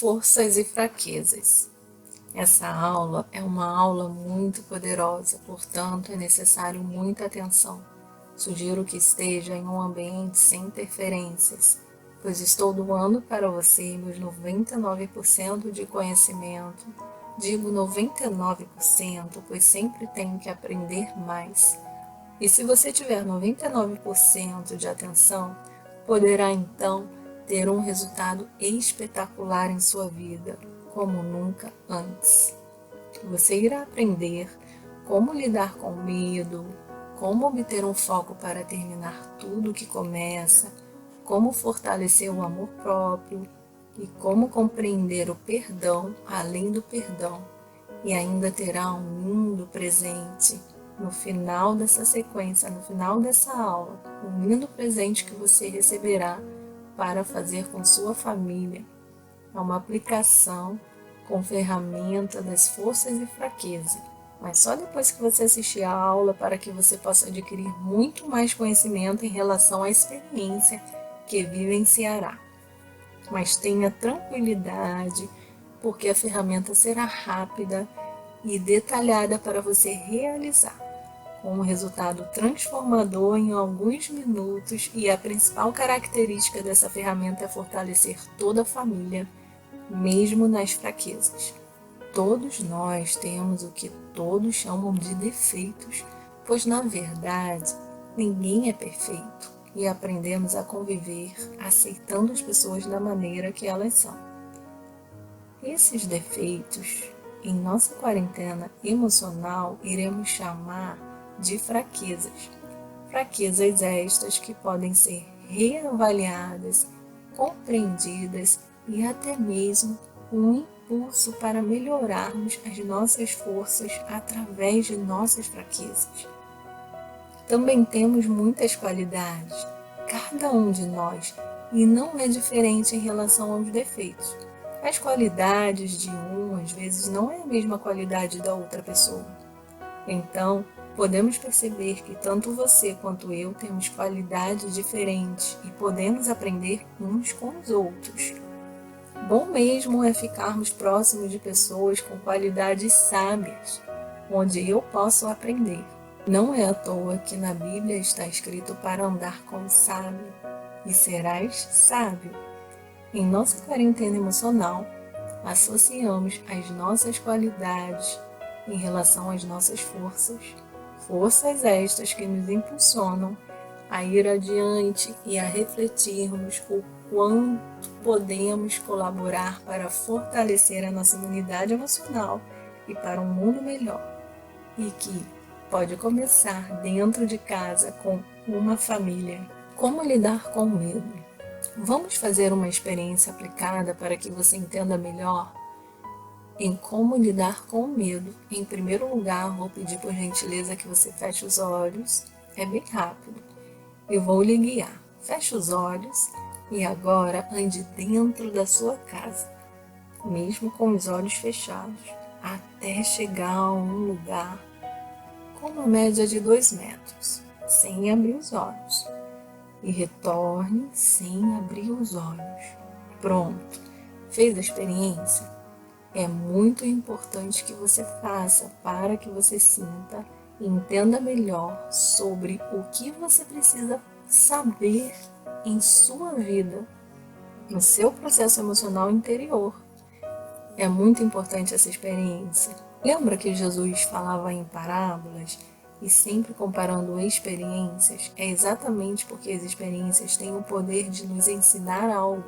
Forças e fraquezas. Essa aula é uma aula muito poderosa, portanto é necessário muita atenção. Sugiro que esteja em um ambiente sem interferências, pois estou doando para você meus 99% de conhecimento. Digo 99%, pois sempre tenho que aprender mais. E se você tiver 99% de atenção, poderá então ter um resultado espetacular em sua vida, como nunca antes. Você irá aprender como lidar com o medo, como obter um foco para terminar tudo que começa, como fortalecer o amor próprio e como compreender o perdão além do perdão. E ainda terá um lindo presente no final dessa sequência, no final dessa aula, um lindo presente que você receberá para fazer com sua família. É uma aplicação com ferramenta das forças e fraquezas, mas só depois que você assistir a aula para que você possa adquirir muito mais conhecimento em relação à experiência que vivenciará. Mas tenha tranquilidade, porque a ferramenta será rápida e detalhada para você realizar, com um resultado transformador em alguns minutos, e a principal característica dessa ferramenta é fortalecer toda a família, mesmo nas fraquezas. Todos nós temos o que todos chamam de defeitos, pois na verdade ninguém é perfeito e aprendemos a conviver aceitando as pessoas da maneira que elas são. Esses defeitos, em nossa quarentena emocional, iremos chamar de fraquezas. Fraquezas estas que podem ser reavaliadas, compreendidas e até mesmo um impulso para melhorarmos as nossas forças através de nossas fraquezas. Também temos muitas qualidades, cada um de nós, e não é diferente em relação aos defeitos. As qualidades de um, às vezes, não é a mesma qualidade da outra pessoa. Então, podemos perceber que tanto você quanto eu temos qualidades diferentes e podemos aprender uns com os outros. Bom mesmo é ficarmos próximos de pessoas com qualidades sábias, onde eu posso aprender. Não é à toa que na Bíblia está escrito para andar com o sábio, e serás sábio. Em nossa quarentena emocional, associamos as nossas qualidades em relação às nossas forças, forças estas que nos impulsionam a ir adiante e a refletirmos o quanto podemos colaborar para fortalecer a nossa imunidade emocional e para um mundo melhor, e que pode começar dentro de casa com uma família. Como lidar com o medo? Vamos fazer uma experiência aplicada para que você entenda melhor em como lidar com o medo. Em primeiro lugar, vou pedir por gentileza que você feche os olhos. É bem rápido. Eu vou lhe guiar. Feche os olhos e agora ande dentro da sua casa, mesmo com os olhos fechados, até chegar a um lugar com uma média de 2 metros, sem abrir os olhos. E retorne sem abrir os olhos. Pronto. Fez a experiência? É muito importante que você faça para que você sinta e entenda melhor sobre o que você precisa saber em sua vida, no seu processo emocional interior. É muito importante essa experiência. Lembra que Jesus falava em parábolas e sempre comparando experiências? É exatamente porque as experiências têm o poder de nos ensinar algo.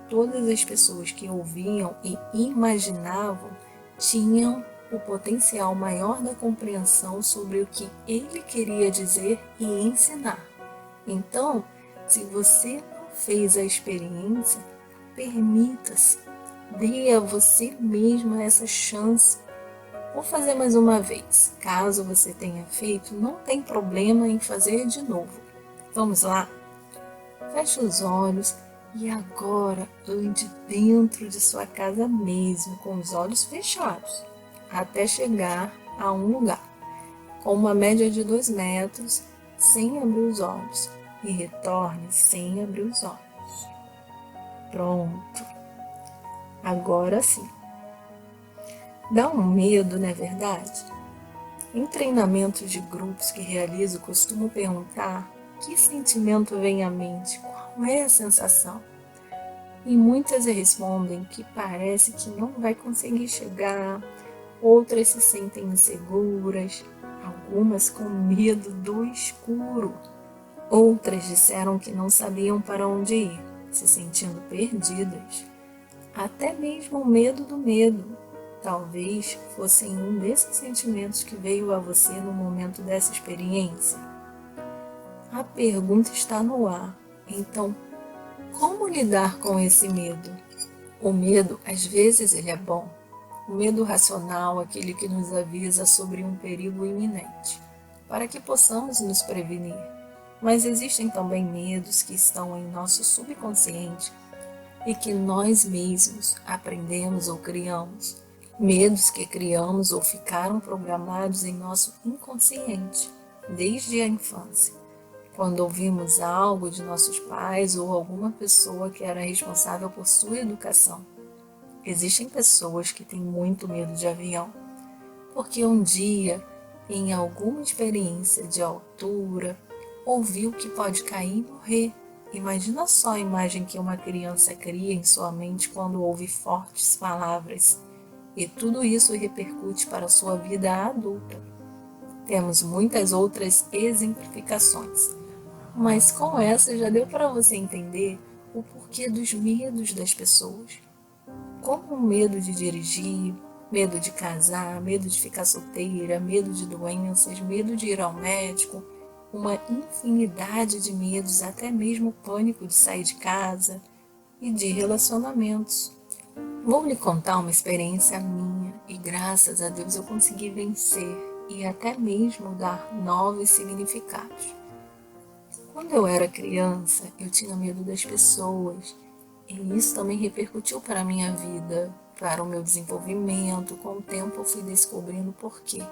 Todas as pessoas que ouviam e imaginavam tinham o potencial maior da compreensão sobre o que ele queria dizer e ensinar. Então, se você não fez a experiência, permita-se, dê a você mesma essa chance. Vou fazer mais uma vez. Caso você tenha feito, não tem problema em fazer de novo. Vamos lá? Feche os olhos e agora ande dentro de sua casa mesmo, com os olhos fechados, até chegar a um lugar com uma média de 2 metros, sem abrir os olhos, e retorne sem abrir os olhos. Pronto. Agora sim. Dá um medo, não é verdade? Em treinamentos de grupos que realizo, costumo perguntar que sentimento vem à mente, qual é a sensação? E muitas respondem que parece que não vai conseguir chegar, outras se sentem inseguras, algumas com medo do escuro. Outras disseram que não sabiam para onde ir, se sentindo perdidas. Até mesmo o medo do medo. Talvez fosse um desses sentimentos que veio a você no momento dessa experiência. A pergunta está no ar. Então, como lidar com esse medo? O medo, às vezes, ele é bom. O medo racional, aquele que nos avisa sobre um perigo iminente, para que possamos nos prevenir. Mas existem também medos que estão em nosso subconsciente e que nós mesmos aprendemos ou criamos. Medos que criamos ou ficaram programados em nosso inconsciente, desde a infância, quando ouvimos algo de nossos pais ou alguma pessoa que era responsável por sua educação. Existem pessoas que têm muito medo de avião, porque um dia, em alguma experiência de altura, ouviu que pode cair e morrer. Imagina só a imagem que uma criança cria em sua mente quando ouve fortes palavras. E tudo isso repercute para a sua vida adulta. Temos muitas outras exemplificações, mas com essa já deu para você entender o porquê dos medos das pessoas. Como o medo de dirigir, medo de casar, medo de ficar solteira, medo de doenças, medo de ir ao médico, uma infinidade de medos, até mesmo o pânico de sair de casa e de relacionamentos. Vou lhe contar uma experiência minha e graças a Deus eu consegui vencer e até mesmo dar novos significados. Quando eu era criança, eu tinha medo das pessoas e isso também repercutiu para a minha vida, para o meu desenvolvimento. Com o tempo eu fui descobrindo o porquê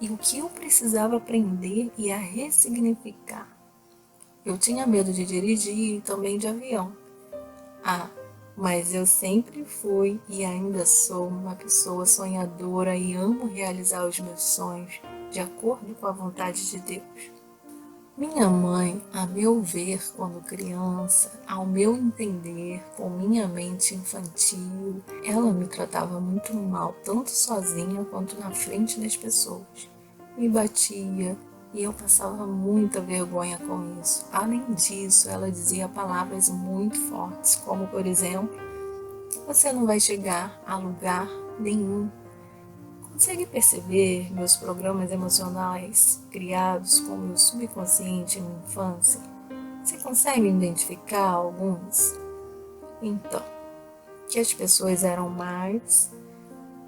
e o que eu precisava aprender e a ressignificar. Eu tinha medo de dirigir e também de avião. Mas eu sempre fui e ainda sou uma pessoa sonhadora e amo realizar os meus sonhos de acordo com a vontade de Deus. Minha mãe, a meu ver quando criança, ao meu entender, com minha mente infantil, ela me tratava muito mal, tanto sozinha quanto na frente das pessoas. Me batia e eu passava muita vergonha com isso. Além disso, ela dizia palavras muito fortes, como por exemplo, você não vai chegar a lugar nenhum. Consegue perceber meus programas emocionais criados com o meu subconsciente em minha infância? Você consegue identificar alguns? Então, que as pessoas eram más,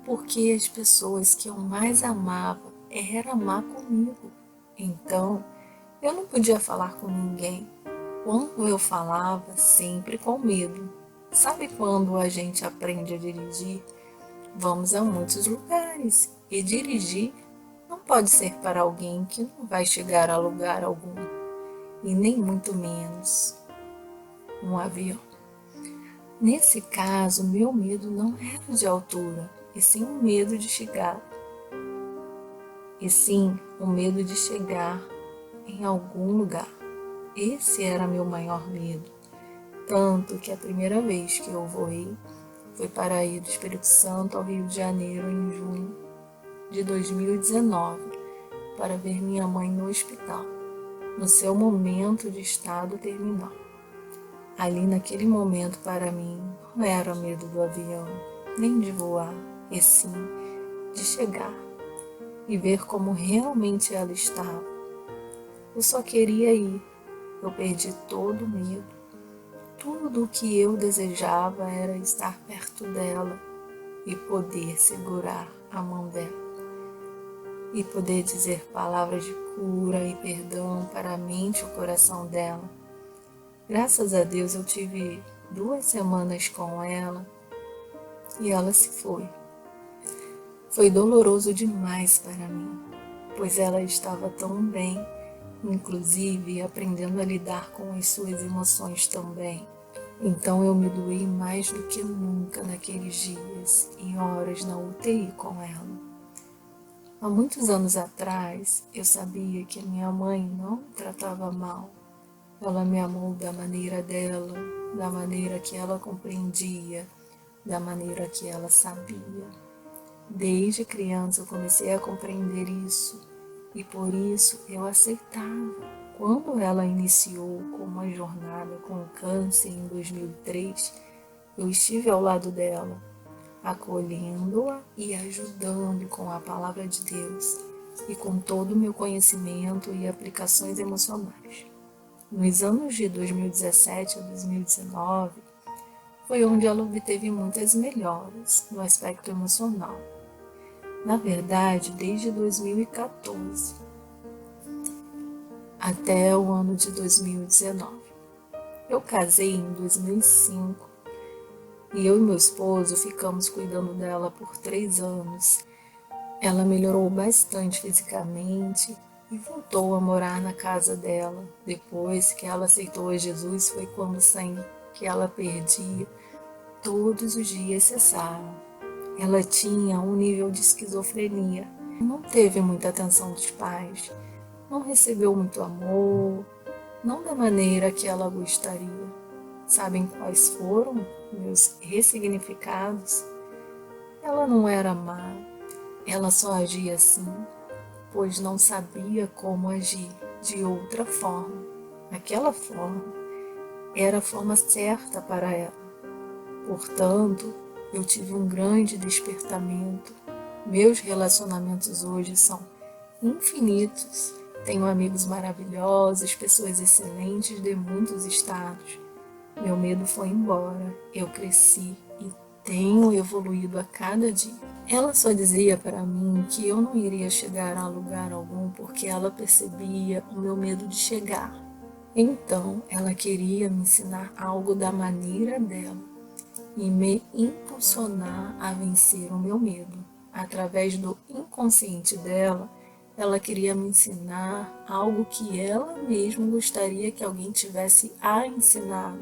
porque as pessoas que eu mais amava eram má comigo. Então, eu não podia falar com ninguém. Quando eu falava, sempre com medo. Sabe quando a gente aprende a dirigir? Vamos a muitos lugares e dirigir não pode ser para alguém que não vai chegar a lugar algum, e nem muito menos um avião. Nesse caso, meu medo não era de altura, e sim o medo de chegar. E sim o medo de chegar em algum lugar. Esse era meu maior medo. Tanto que a primeira vez que eu voei foi para ir do Espírito Santo ao Rio de Janeiro em junho de 2019 para ver minha mãe no hospital, no seu momento de estado terminal. Ali naquele momento para mim não era medo do avião, nem de voar, e sim de chegar e ver como realmente ela estava. Eu só queria ir, eu perdi todo o medo. Tudo o que eu desejava era estar perto dela e poder segurar a mão dela. E poder dizer palavras de cura e perdão para a mente e o coração dela. Graças a Deus eu tive 2 semanas com ela e ela se foi. Foi doloroso demais para mim, pois ela estava tão bem, inclusive aprendendo a lidar com as suas emoções também. Então eu me doei mais do que nunca naqueles dias e horas na UTI com ela. Há muitos anos atrás, eu sabia que a minha mãe não me tratava mal. Ela me amou da maneira dela, da maneira que ela compreendia, da maneira que ela sabia. Desde criança eu comecei a compreender isso e por isso eu aceitava. Quando ela iniciou com uma jornada com o câncer em 2003, eu estive ao lado dela, acolhendo-a e ajudando com a palavra de Deus e com todo o meu conhecimento e aplicações emocionais. Nos anos de 2017 a 2019, foi onde ela obteve muitas melhoras no aspecto emocional. Na verdade, desde 2014 até o ano de 2019. Eu casei em 2005 e eu e meu esposo ficamos cuidando dela por 3 anos. Ela melhorou bastante fisicamente e voltou a morar na casa dela. Depois que ela aceitou a Jesus, foi quando o sangue que ela perdia todos os dias cessaram. Ela tinha um nível de esquizofrenia. Não teve muita atenção dos pais, não recebeu muito amor, não da maneira que ela gostaria. Sabem quais foram meus ressignificados? Ela não era má, ela só agia assim, pois não sabia como agir de outra forma. Aquela forma era a forma certa para ela. Portanto, eu tive um grande despertamento. Meus relacionamentos hoje são infinitos. Tenho amigos maravilhosos, pessoas excelentes de muitos estados. Meu medo foi embora. Eu cresci e tenho evoluído a cada dia. Ela só dizia para mim que eu não iria chegar a lugar algum porque ela percebia o meu medo de chegar. Então, ela queria me ensinar algo da maneira dela e me impulsionar a vencer o meu medo. Através do inconsciente dela, ela queria me ensinar algo que ela mesma gostaria que alguém tivesse a ensinado.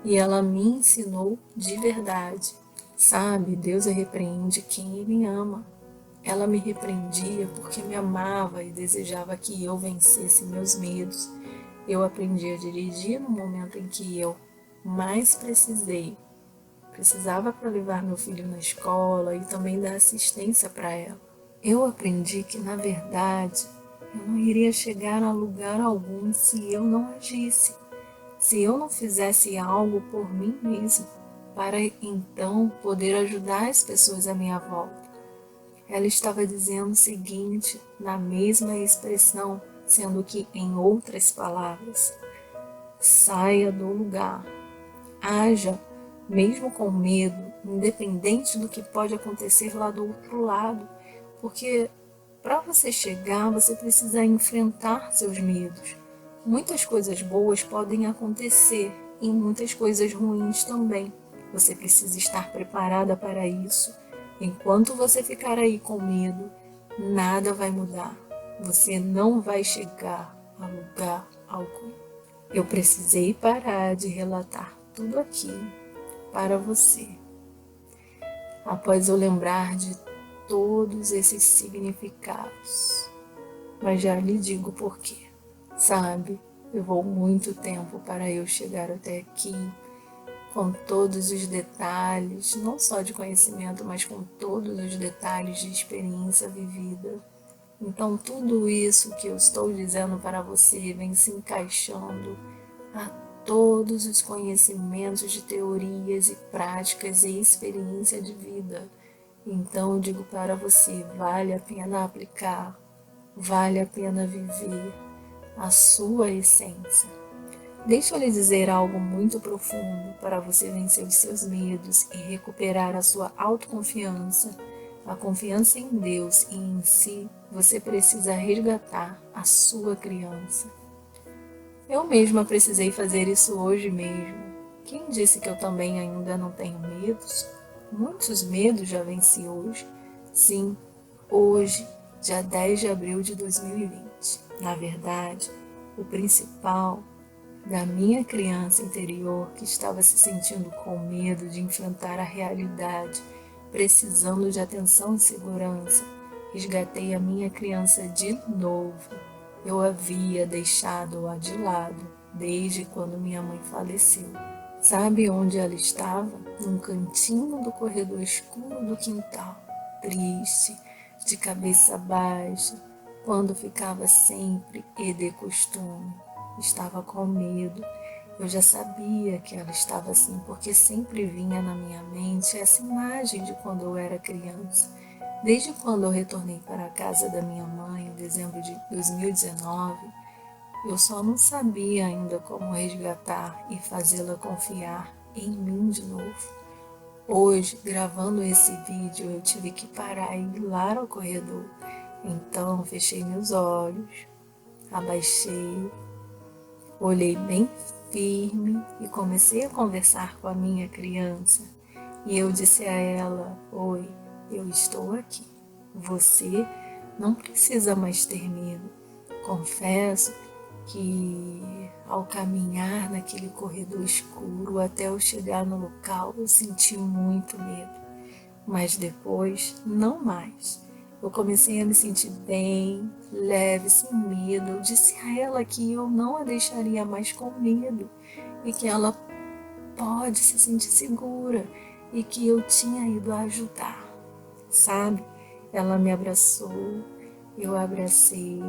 E ela me ensinou de verdade. Sabe, Deus repreende quem Ele ama. Ela me repreendia porque me amava e desejava que eu vencesse meus medos. Eu aprendi a dirigir no momento em que eu mais precisava para levar meu filho na escola e também dar assistência para ela. Eu aprendi que, na verdade, eu não iria chegar a lugar algum se eu não agisse, se eu não fizesse algo por mim mesma, para então poder ajudar as pessoas à minha volta. Ela estava dizendo o seguinte, na mesma expressão, sendo que em outras palavras: saia do lugar, haja mesmo com medo, independente do que pode acontecer lá do outro lado, porque para você chegar, você precisa enfrentar seus medos. Muitas coisas boas podem acontecer e muitas coisas ruins também. Você precisa estar preparada para isso. Enquanto você ficar aí com medo, nada vai mudar. Você não vai chegar a lugar algum. Eu precisei parar de relatar tudo aquilo para você, após eu lembrar de todos esses significados. Mas já lhe digo por quê. Sabe, levou muito tempo para eu chegar até aqui, com todos os detalhes, não só de conhecimento, mas com todos os detalhes de experiência vivida. Então, tudo isso que eu estou dizendo para você vem se encaixando a todos os conhecimentos de teorias e práticas e experiência de vida. Então, eu digo para você, vale a pena aplicar, vale a pena viver a sua essência. Deixa eu lhe dizer algo muito profundo para você vencer os seus medos e recuperar a sua autoconfiança. A confiança em Deus e em si, você precisa resgatar a sua criança. Eu mesma precisei fazer isso hoje mesmo. Quem disse que eu também ainda não tenho medos? Muitos medos já venci hoje. Sim, hoje, dia 10 de abril de 2020. Na verdade, o principal da minha criança interior que estava se sentindo com medo de enfrentar a realidade, precisando de atenção e segurança. Resgatei a minha criança de novo. Eu havia deixado-a de lado desde quando minha mãe faleceu. Sabe onde ela estava? Num cantinho do corredor escuro do quintal, triste, de cabeça baixa, quando ficava sempre e de costume. Estava com medo. Eu já sabia que ela estava assim, porque sempre vinha na minha mente essa imagem de quando eu era criança. Desde quando eu retornei para a casa da minha mãe em dezembro de 2019, eu só não sabia ainda como resgatar e fazê-la confiar em mim de novo. Hoje, gravando esse vídeo, eu tive que parar e ir lá ao corredor. Então, fechei meus olhos, abaixei, olhei bem firme e comecei a conversar com a minha criança. E eu disse a ela: oi, eu estou aqui. Você não precisa mais ter medo. Confesso que ao caminhar naquele corredor escuro até eu chegar no local, eu senti muito medo. Mas depois, não mais. Eu comecei a me sentir bem, leve, sem medo. Eu disse a ela que eu não a deixaria mais com medo e que ela pode se sentir segura e que eu tinha ido a ajudar, sabe? Ela me abraçou, eu abracei,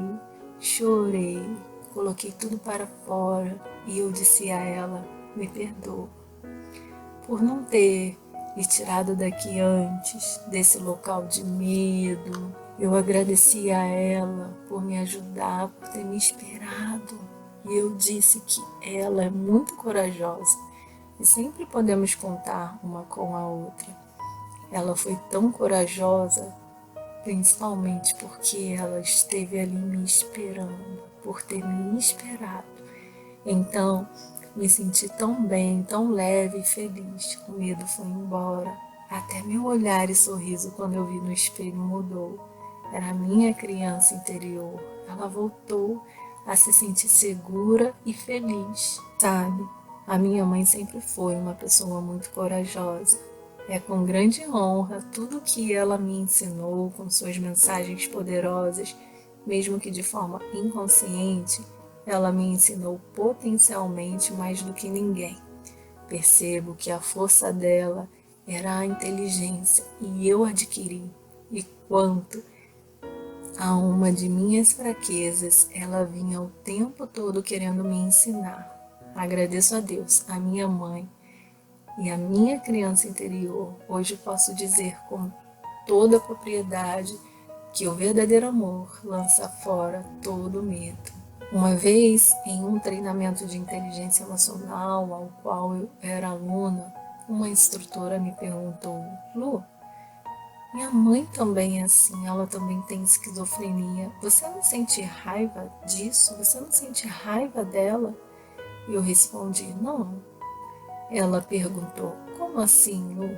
chorei, coloquei tudo para fora e eu disse a ela: me perdoa por não ter me tirado daqui antes, desse local de medo. Eu agradeci a ela por me ajudar, por ter me esperado. E eu disse que ela é muito corajosa e sempre podemos contar uma com a outra. Ela foi tão corajosa, principalmente porque ela esteve ali me esperando, por ter me esperado. Então, me senti tão bem, tão leve e feliz. O medo foi embora. Até meu olhar e sorriso quando eu vi no espelho mudou. Era a minha criança interior. Ela voltou a se sentir segura e feliz, sabe? A minha mãe sempre foi uma pessoa muito corajosa. É com grande honra tudo que ela me ensinou com suas mensagens poderosas, mesmo que de forma inconsciente, ela me ensinou potencialmente mais do que ninguém. Percebo que a força dela era a inteligência e eu adquiri. E quanto a uma de minhas fraquezas, ela vinha o tempo todo querendo me ensinar. Agradeço a Deus, a minha mãe e a minha criança interior. Hoje posso dizer com toda a propriedade que o verdadeiro amor lança fora todo medo. Uma vez, em um treinamento de inteligência emocional ao qual eu era aluna, uma instrutora me perguntou: Lu, minha mãe também é assim, ela também tem esquizofrenia. Você não sente raiva disso? Você não sente raiva dela? E eu respondi: não. Ela perguntou: como assim, Lu?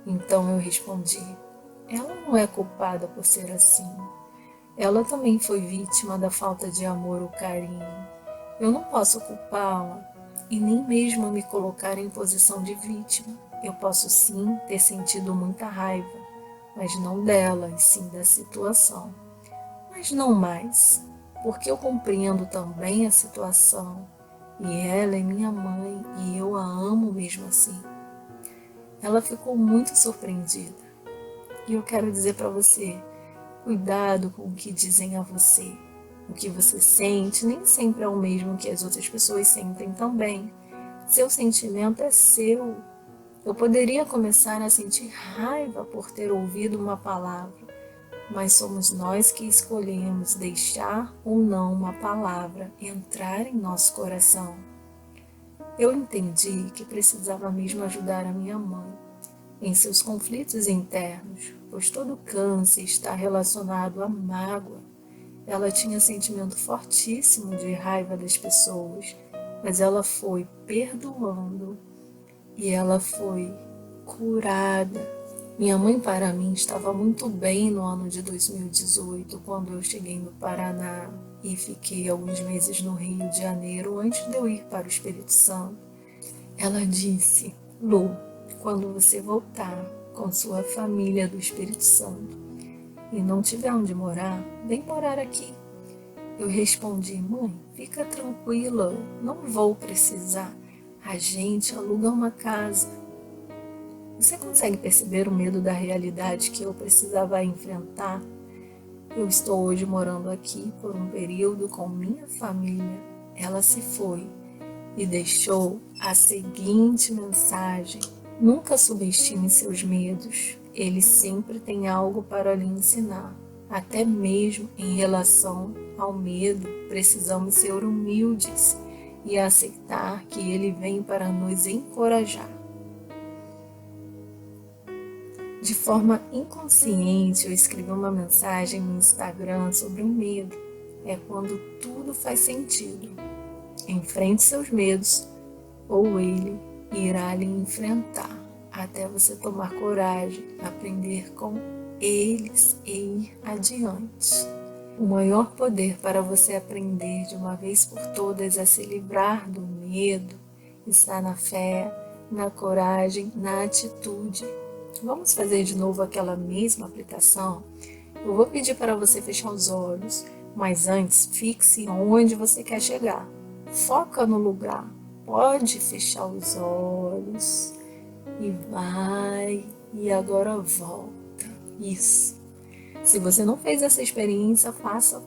Então eu respondi: ela não é culpada por ser assim. Ela também foi vítima da falta de amor ou carinho. Eu não posso culpá-la e nem mesmo me colocar em posição de vítima. Eu posso sim ter sentido muita raiva, mas não dela e sim da situação. Mas não mais, porque eu compreendo também a situação e ela é minha mãe e eu a amo mesmo assim. Ela ficou muito surpreendida e eu quero dizer para você: cuidado com o que dizem a você. O que você sente nem sempre é o mesmo que as outras pessoas sentem também. Seu sentimento é seu. Eu poderia começar a sentir raiva por ter ouvido uma palavra, mas somos nós que escolhemos deixar ou não uma palavra entrar em nosso coração. Eu entendi que precisava mesmo ajudar a minha mãe em seus conflitos internos, pois todo câncer está relacionado à mágoa. Ela tinha sentimento fortíssimo de raiva das pessoas, mas ela foi perdoando e ela foi curada. Minha mãe, para mim, estava muito bem no ano de 2018, quando eu cheguei no Paraná e fiquei alguns meses no Rio de Janeiro antes de eu ir para o Espírito Santo. Ela disse: Lu, quando você voltar com sua família do Espírito Santo e não tiver onde morar, vem morar aqui. Eu respondi: mãe, fica tranquila, não vou precisar. A gente aluga uma casa. Você consegue perceber o medo da realidade que eu precisava enfrentar? Eu estou hoje morando aqui por um período com minha família. Ela se foi e deixou a seguinte mensagem: nunca subestime seus medos. Eles sempre têm algo para lhe ensinar. Até mesmo em relação ao medo, precisamos ser humildes e aceitar que ele vem para nos encorajar. De forma inconsciente, eu escrevi uma mensagem no Instagram sobre o medo. É quando tudo faz sentido. Enfrente seus medos, ou ele irá lhe enfrentar, até você tomar coragem, aprender com eles e ir adiante. O maior poder para você aprender de uma vez por todas a se livrar do medo está na fé, na coragem, na atitude. Vamos fazer de novo aquela mesma aplicação? Eu vou pedir para você fechar os olhos, mas antes fixe onde você quer chegar. Foca no lugar. Pode fechar os olhos e vai. E agora volta. Isso. Se você não fez essa experiência, faça,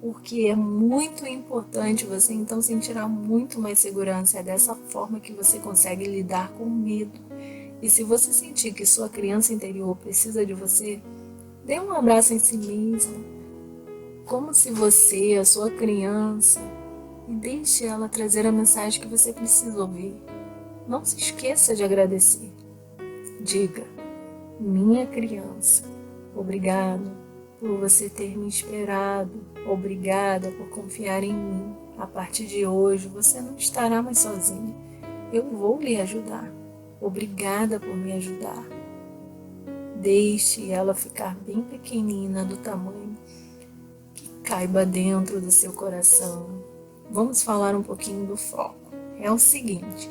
porque é muito importante. Você então sentirá muito mais segurança. É dessa forma que você consegue lidar com o medo. E se você sentir que sua criança interior precisa de você, dê um abraço em si mesmo, como se você, a sua criança, e deixe ela trazer a mensagem que você precisa ouvir. Não se esqueça de agradecer. Diga: minha criança, obrigado por você ter me esperado. Obrigada por confiar em mim. A partir de hoje, você não estará mais sozinha. Eu vou lhe ajudar. Obrigada por me ajudar. Deixe ela ficar bem pequenina, do tamanho que caiba dentro do seu coração. Vamos falar um pouquinho do foco. É o seguinte: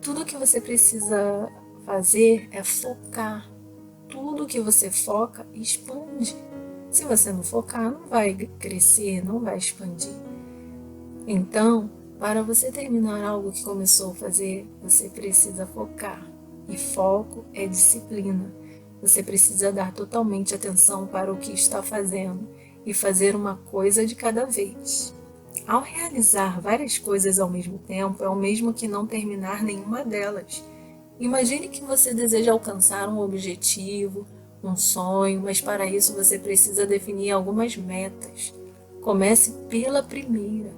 tudo que você precisa fazer é focar. Tudo que você foca, expande. Se você não focar, não vai crescer, não vai expandir. Então, para você terminar algo que começou a fazer, você precisa focar. E foco é disciplina. Você precisa dar totalmente atenção para o que está fazendo e fazer uma coisa de cada vez. Ao realizar várias coisas ao mesmo tempo, é o mesmo que não terminar nenhuma delas. Imagine que você deseja alcançar um objetivo, um sonho, mas para isso você precisa definir algumas metas. Comece pela primeira.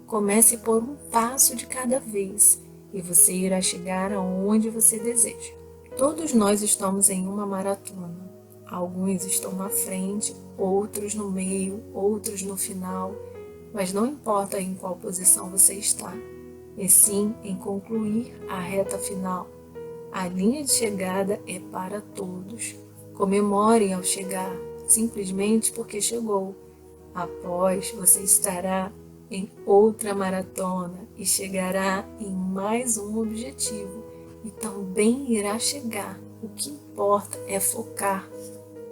Comece por um passo de cada vez e você irá chegar aonde você deseja. Todos nós estamos em uma maratona. Alguns estão na frente, outros no meio, outros no final, mas não importa em qual posição você está, e sim em concluir a reta final. A linha de chegada é para todos. Comemore ao chegar, simplesmente porque chegou. Após, você estará em outra maratona e chegará em mais um objetivo e também irá chegar. O que importa é focar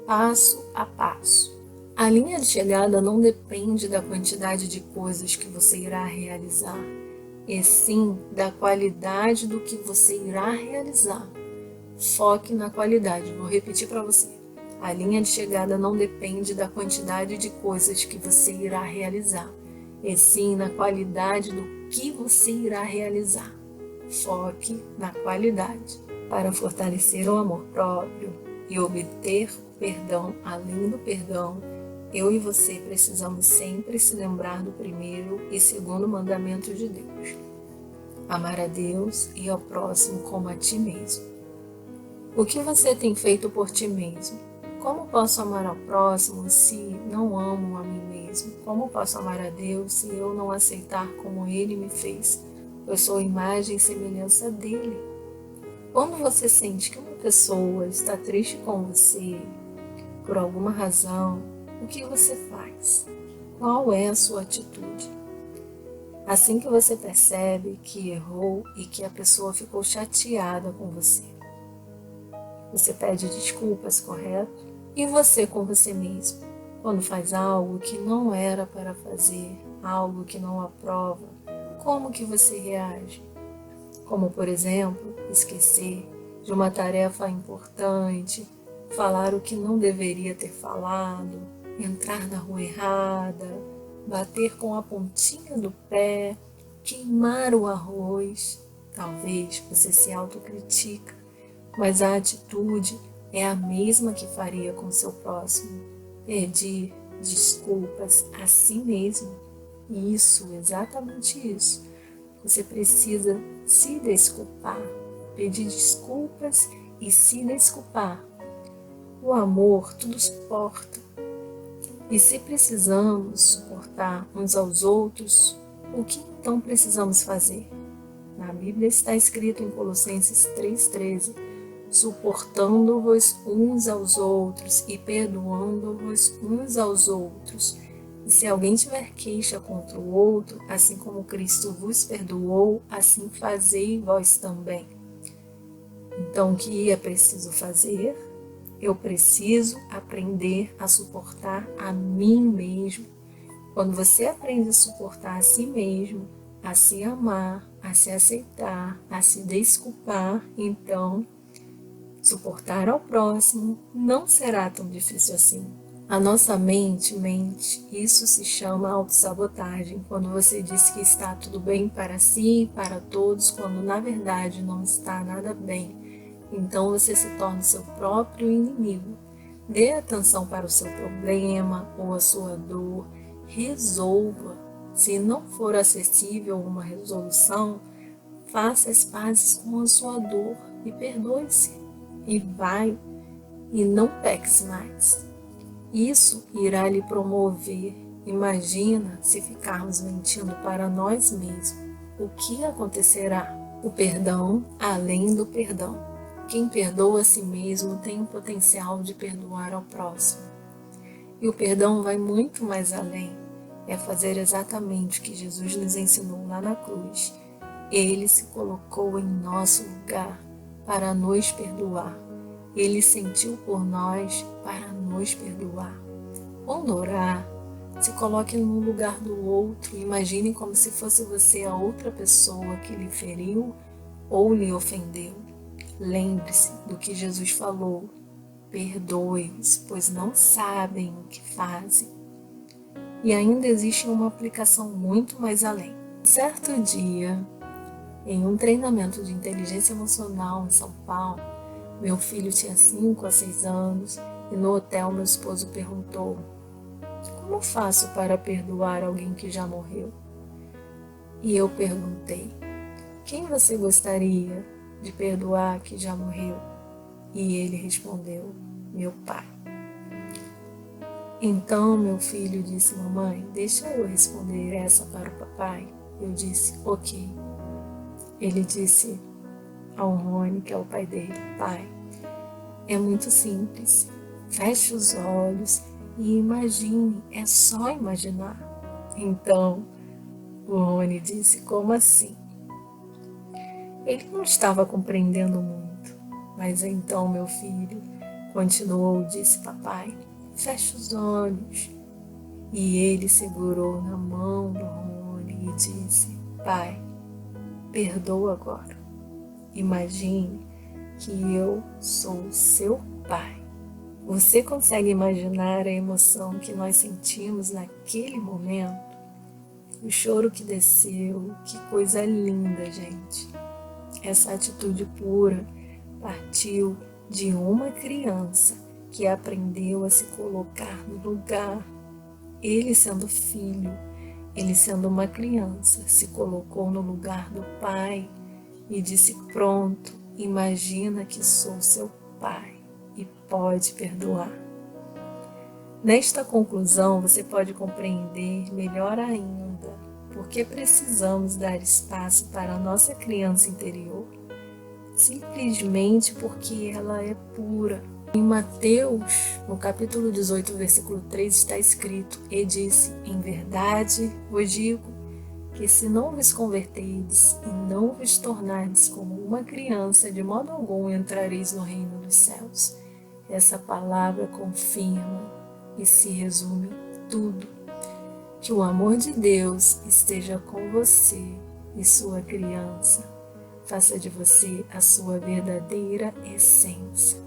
passo a passo. A linha de chegada não depende da quantidade de coisas que você irá realizar, e sim da qualidade do que você irá realizar. Foque na qualidade. Vou repetir para você. A linha de chegada não depende da quantidade de coisas que você irá realizar, e sim na qualidade do que você irá realizar. Foque na qualidade. Para fortalecer o amor próprio e obter o perdão além do perdão, eu e você precisamos sempre se lembrar do primeiro e segundo mandamento de Deus: amar a Deus e ao próximo como a ti mesmo. O que você tem feito por ti mesmo? Como posso amar ao próximo se não amo a mim mesmo? Como posso amar a Deus se eu não aceitar como Ele me fez? Eu sou imagem e semelhança dEle. Quando você sente que uma pessoa está triste com você, por alguma razão, o que você faz? Qual é a sua atitude? Assim que você percebe que errou e que a pessoa ficou chateada com você, você pede desculpas, correto? E você com você mesmo, quando faz algo que não era para fazer, algo que não aprova, como que você reage? Como, por exemplo, esquecer de uma tarefa importante, falar o que não deveria ter falado, entrar na rua errada, bater com a pontinha do pé, queimar o arroz. Talvez você se autocritica, mas a atitude é a mesma que faria com seu próximo. Pedir desculpas a si mesmo. Isso, exatamente isso. Você precisa se desculpar, pedir desculpas e se desculpar. O amor tudo suporta. E se precisamos suportar uns aos outros, o que então precisamos fazer? Na Bíblia está escrito em Colossenses 3,13: suportando-vos uns aos outros e perdoando-vos uns aos outros. E se alguém tiver queixa contra o outro, assim como Cristo vos perdoou, assim fazei vós também. Então, o que é preciso fazer? Eu preciso aprender a suportar a mim mesmo. Quando você aprende a suportar a si mesmo, a se amar, a se aceitar, a se desculpar, então suportar ao próximo não será tão difícil assim. A nossa mente mente, isso se chama autossabotagem, quando você diz que está tudo bem para si e para todos, quando na verdade não está nada bem. Então você se torna o seu próprio inimigo. Dê atenção para o seu problema ou a sua dor, resolva. Se não for acessível uma resolução, faça as pazes com a sua dor e perdoe-se. E vai, e não peques mais. Isso irá lhe promover. Imagina se ficarmos mentindo para nós mesmos. O que acontecerá? O perdão além do perdão. Quem perdoa a si mesmo tem o potencial de perdoar ao próximo. E o perdão vai muito mais além. É fazer exatamente o que Jesus nos ensinou lá na cruz. Ele se colocou em nosso lugar para nos perdoar. Ele sentiu por nós para nos perdoar. Quando orar, se coloque no lugar do outro. Imagine como se fosse você a outra pessoa que lhe feriu ou lhe ofendeu. Lembre-se do que Jesus falou. Perdoe-os, pois não sabem o que fazem. E ainda existe uma aplicação muito mais além. Certo dia, em um treinamento de inteligência emocional em São Paulo, meu filho tinha 5 a 6 anos e no hotel meu esposo perguntou: como faço para perdoar alguém que já morreu? E eu perguntei: quem você gostaria de perdoar que já morreu? E ele respondeu: meu pai. Então meu filho disse: mamãe, deixa eu responder essa para o papai. Eu disse: ok. Ele disse ao Rony, que é o pai dele: pai, é muito simples. Feche os olhos e imagine, é só imaginar. Então o Rony disse: como assim? Ele não estava compreendendo muito, mas então meu filho continuou e disse: papai, feche os olhos. E ele segurou na mão do Rony e disse: pai, perdoa agora. Imagine que eu sou seu pai. Você consegue imaginar a emoção que nós sentimos naquele momento? O choro que desceu, que coisa linda, gente. Essa atitude pura partiu de uma criança que aprendeu a se colocar no lugar. Ele sendo filho, ele sendo uma criança, se colocou no lugar do pai e disse: pronto, imagina que sou seu pai e pode perdoar. Nesta conclusão, você pode compreender melhor ainda por que precisamos dar espaço para a nossa criança interior. simplesmente porque ela é pura. Em Mateus, no capítulo 18, versículo 3, está escrito: E disse, em verdade vos digo, que se não vos converterdes e não vos tornardes como uma criança, de modo algum entrareis no reino dos céus. Essa palavra confirma e se resume tudo. Que o amor de Deus esteja com você e sua criança. Faça de você a sua verdadeira essência.